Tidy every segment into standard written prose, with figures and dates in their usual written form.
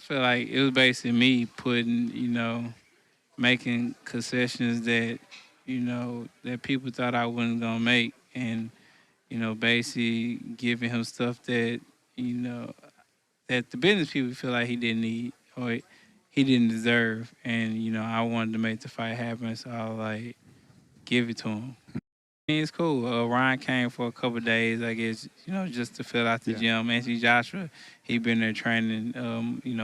feel like it was basically me putting, making concessions that, that people thought I wasn't gonna make, and basically giving him stuff that, you know, that the business people feel like he didn't need or he didn't deserve, and I wanted to make the fight happen, so I was like, give it to him. It's cool. Ryan came for a couple of days, I guess, just to fill out the gym. Anthony Joshua, he been there training,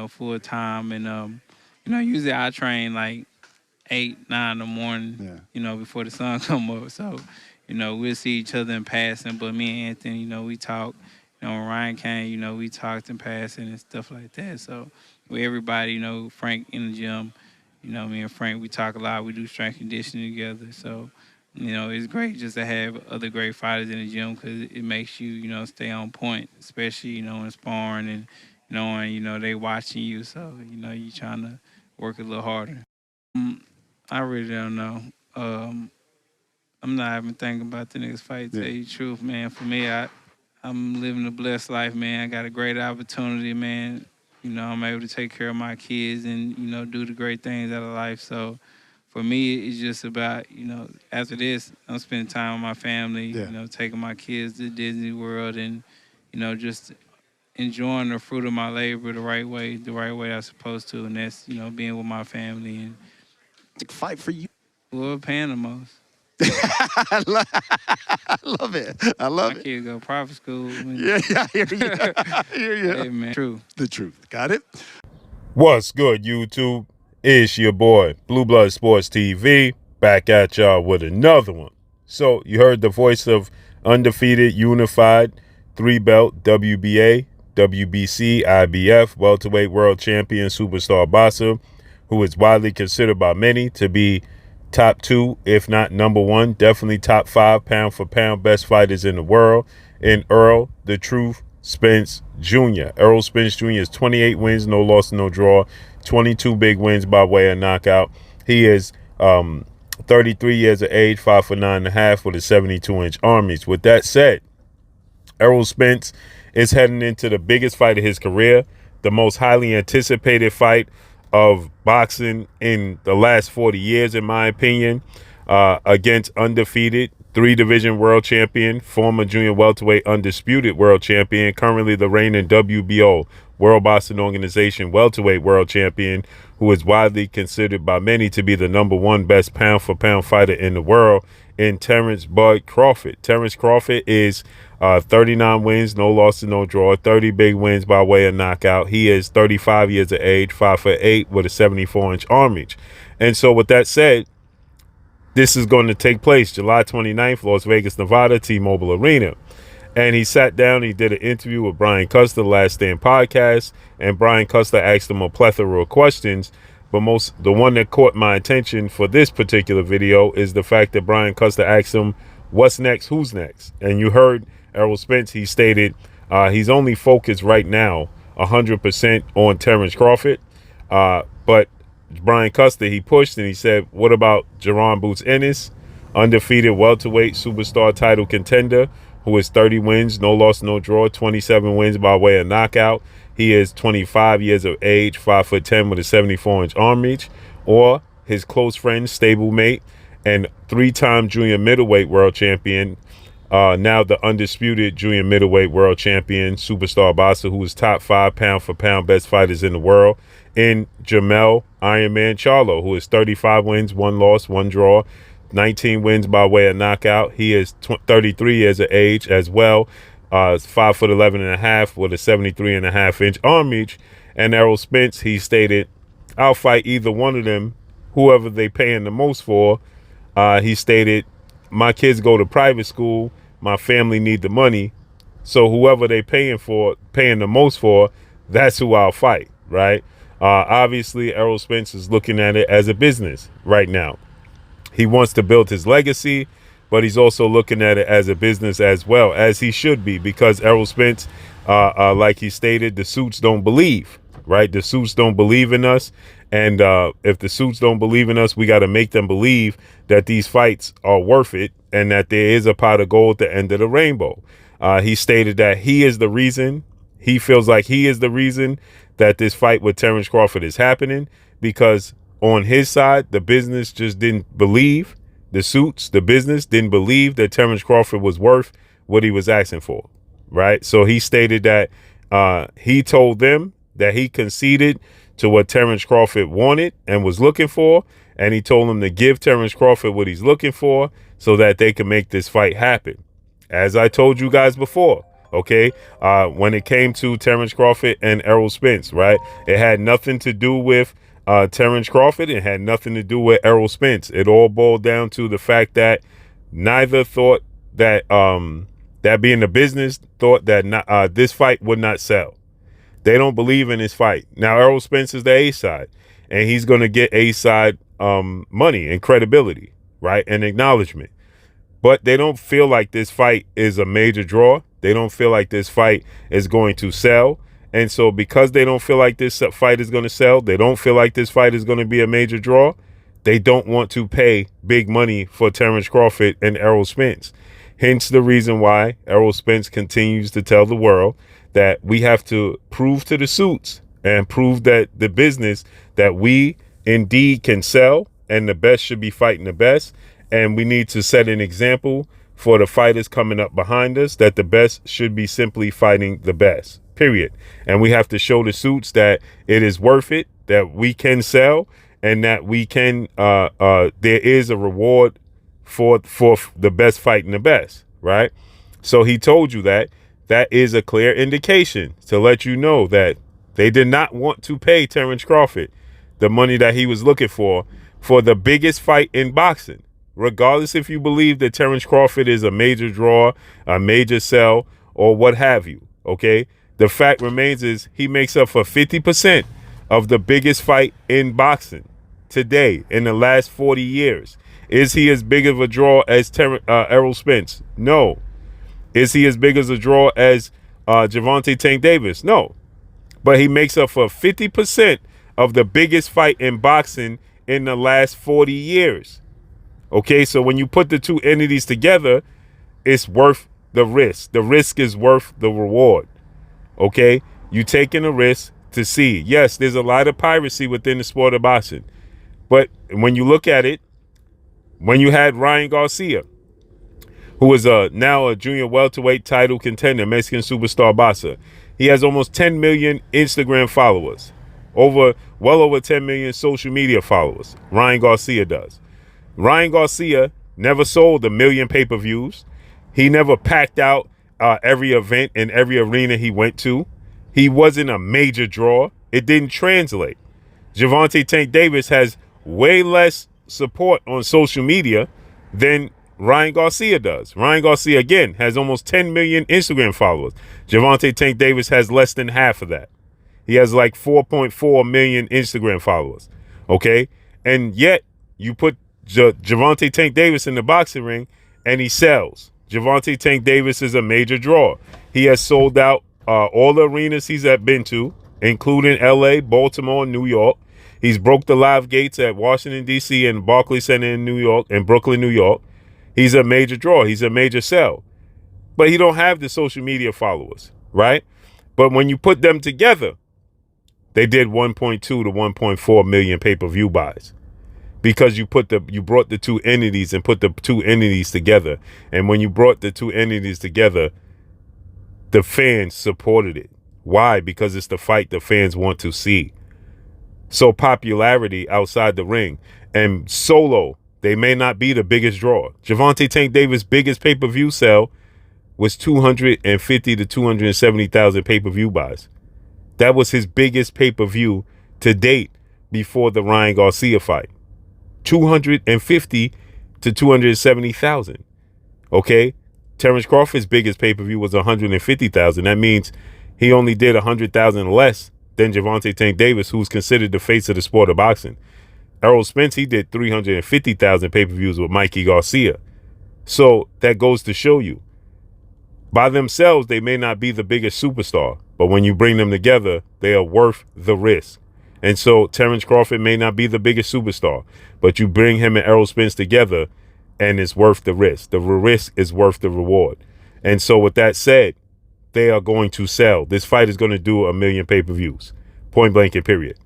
full time, and usually I train like 8, 9 in the morning, before the sun come up. So, we'll see each other in passing. But me and Anthony, we talk. When Ryan came, we talked in passing and stuff like that. So, with everybody, Frank in the gym, me and Frank, we talk a lot. We do strength conditioning together. So, it's great just to have other great fighters in the gym because it makes you, stay on point, especially, in sparring and knowing, they watching you. So, you trying to work a little harder. I really don't know. I'm not even thinking about the next fight, to tell you the truth, man. For me, I'm living a blessed life, man. I got a great opportunity, man. I'm able to take care of my kids and, do the great things out of life. So for me, it's just about, after this, I'm spending time with my family, taking my kids to Disney World and, just enjoying the fruit of my labor the right way I'm supposed to. And that's, being with my family and fight for you. well, paying the most. I love it. I love it. My kids go to private school. Yeah, I hear you. I hear you. Hey, man. True. The truth. Got it? What's good, YouTube? It's your boy, Blue Blood Sports TV, back at y'all with another one. So, you heard the voice of undefeated, unified, 3-belt WBA, WBC, IBF, welterweight world champion superstar boxer, who is widely considered by many to be top 2, if not number 1, definitely top 5 pound for pound best fighters in the world, in Errol, the Truth, Spence Jr. Errol Spence Jr. is 28 wins, no loss, no draw, 22 big wins by way of knockout. He is 33 years of age, 5'9.5" with a 72-inch arm reach. With that said, Errol Spence is heading into the biggest fight of his career, the most highly anticipated fight of boxing in the last 40 years, in my opinion, against undefeated 3-division world champion, former junior welterweight undisputed world champion, currently the reigning WBO, World Boxing Organization welterweight world champion, who is widely considered by many to be the number 1 best pound-for-pound fighter in the world, in Terrence Bud Crawford. Terrence Crawford is 39 wins, no losses, no draw, 30 big wins by way of knockout. He is 35 years of age, 5'8", with a 74-inch arm reach. And so with that said, this is going to take place July 29th, Las Vegas, Nevada, T-Mobile Arena. And he sat down, he did an interview with Brian Custer, Last Stand Podcast, and Brian Custer asked him a plethora of questions. But the one that caught my attention for this particular video is the fact that Brian Custer asked him, what's next, who's next? And you heard Errol Spence, he stated he's only focused right now 100% on Terrence Crawford. But Brian Custer, he pushed and he said, what about Jerron Boots Ennis, undefeated welterweight superstar title contender, who is 30 wins, no loss, no draw, 27 wins by way of knockout. He is 25 years of age, 5'10" with a 74-inch arm reach. Or his close friend, stablemate, and 3-time junior middleweight world champion, now the undisputed junior middleweight world champion, superstar boxer, who is top 5 pound-for-pound best fighters in the world, in Jermell Iron Man Charlo, who is 35 wins, 1 loss, 1 draw, 19 wins by way of knockout. He is 33 years of age as well, 5'11.5" with a 73.5-inch arm reach. And Errol Spence, he stated, I'll fight either one of them, whoever they paying the most for. He stated, my kids go to private school, my family need the money, so whoever they paying the most for, that's who I'll fight, right? Obviously, Errol Spence is looking at it as a business right now. He wants to build his legacy, but he's also looking at it as a business as well, as he should be, because Errol Spence, like he stated, the suits don't believe, right? The suits don't believe in us. And if the suits don't believe in us, we got to make them believe that these fights are worth it and that there is a pot of gold at the end of the rainbow. He stated that he is the reason. He feels like he is the reason that this fight with Terrence Crawford is happening, because on his side, the business just didn't believe, the business didn't believe that Terrence Crawford was worth what he was asking for, right? So he stated that he told them that he conceded to what Terrence Crawford wanted and was looking for, and he told them to give Terrence Crawford what he's looking for so that they can make this fight happen. As I told you guys before, okay, when it came to Terrence Crawford and Errol Spence, right, it had nothing to do with Terrence Crawford. It had nothing to do with Errol Spence. It all boiled down to the fact that neither thought that that being the business thought that this fight would not sell. They don't believe in this fight. Now, Errol Spence is the A side, and he's going to get A side money and credibility, right, and acknowledgement. But they don't feel like this fight is a major draw. They don't feel like this fight is going to sell. And so because they don't feel like this fight is going to sell, they don't feel like this fight is going to be a major draw, they don't want to pay big money for Terrence Crawford and Errol Spence. Hence the reason why Errol Spence continues to tell the world that we have to prove to the suits and prove that the business that we indeed can sell, and the best should be fighting the best. And we need to set an example for the fighters coming up behind us that the best should be simply fighting the best, period. And we have to show the suits that it is worth it, that we can sell, and that we can, there is a reward for the best fighting the best, right? So he told you that. That is a clear indication to let you know that they did not want to pay Terrence Crawford the money that he was looking for the biggest fight in boxing. Regardless if you believe that Terrence Crawford is a major draw, a major sell, or what have you, okay? The fact remains is he makes up for 50% of the biggest fight in boxing today in the last 40 years. Is he as big of a draw as Errol Spence? No. Is he as big as a draw as Gervonta Tank Davis? No. But he makes up for 50% of the biggest fight in boxing in the last 40 years. Okay, so when you put the two entities together, it's worth the risk. The risk is worth the reward. Okay, you taking a risk to see. Yes, there's a lot of piracy within the sport of boxing. But when you look at it, when you had Ryan Garcia, who is now a junior welterweight title contender, Mexican superstar boxer, he has almost 10 million Instagram followers, well over 10 million social media followers. Ryan Garcia does. Ryan Garcia never sold 1 million pay-per-views. He never packed out every event in every arena he went to. He wasn't a major draw. It didn't translate. Gervonta Tank Davis has way less support on social media than Ryan Garcia does. Ryan Garcia, again, has almost 10 million Instagram followers. Gervonta Tank Davis has less than half of that. He has like 4.4 million Instagram followers. Okay? And yet, you put Gervonta Tank Davis in the boxing ring, and he sells. Gervonta Tank Davis is a major draw. He has sold out all the arenas he's been to, including L.A., Baltimore, New York. He's broke the live gates at Washington, D.C. and Barclays Center in New York and Brooklyn, New York. He's a major draw. He's a major sell. But he don't have the social media followers, right? But when you put them together, they did 1.2 to 1.4 million pay-per-view buys. Because you brought the two entities and put the two entities together. And when you brought the two entities together, the fans supported it. Why? Because it's the fight the fans want to see. So popularity outside the ring and solo, they may not be the biggest draw. Gervonta Tank Davis' biggest pay-per-view sell was 250 to 270,000 pay-per-view buys. That was his biggest pay-per-view to date before the Ryan Garcia fight. 250 to 270,000. Okay? Terrence Crawford's biggest pay-per-view was 150,000. That means he only did 100,000 less than Gervonta Tank Davis, who's considered the face of the sport of boxing. Errol Spence, he did 350,000 pay-per-views with Mikey Garcia. So that goes to show you, by themselves, they may not be the biggest superstar, but when you bring them together, they are worth the risk. And so Terrence Crawford may not be the biggest superstar, but you bring him and Errol Spence together, and it's worth the risk. The risk is worth the reward. And so with that said, they are going to sell. This fight is going to do 1 million pay-per-views. Point blank and period.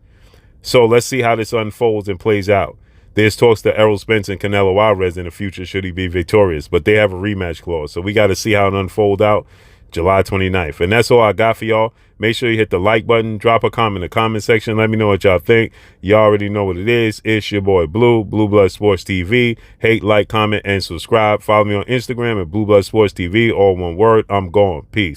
So let's see how this unfolds and plays out. There's talks to Errol, Spence, and Canelo Alvarez in the future should he be victorious, but they have a rematch clause. So we got to see how it unfolds out July 29th. And that's all I got for y'all. Make sure you hit the like button, drop a comment in the comment section. Let me know what y'all think. Y'all already know what it is. It's your boy Blue Blood Sports TV. Hate, like, comment, and subscribe. Follow me on Instagram at Blue Blood Sports TV, all one word. I'm gone. Peace.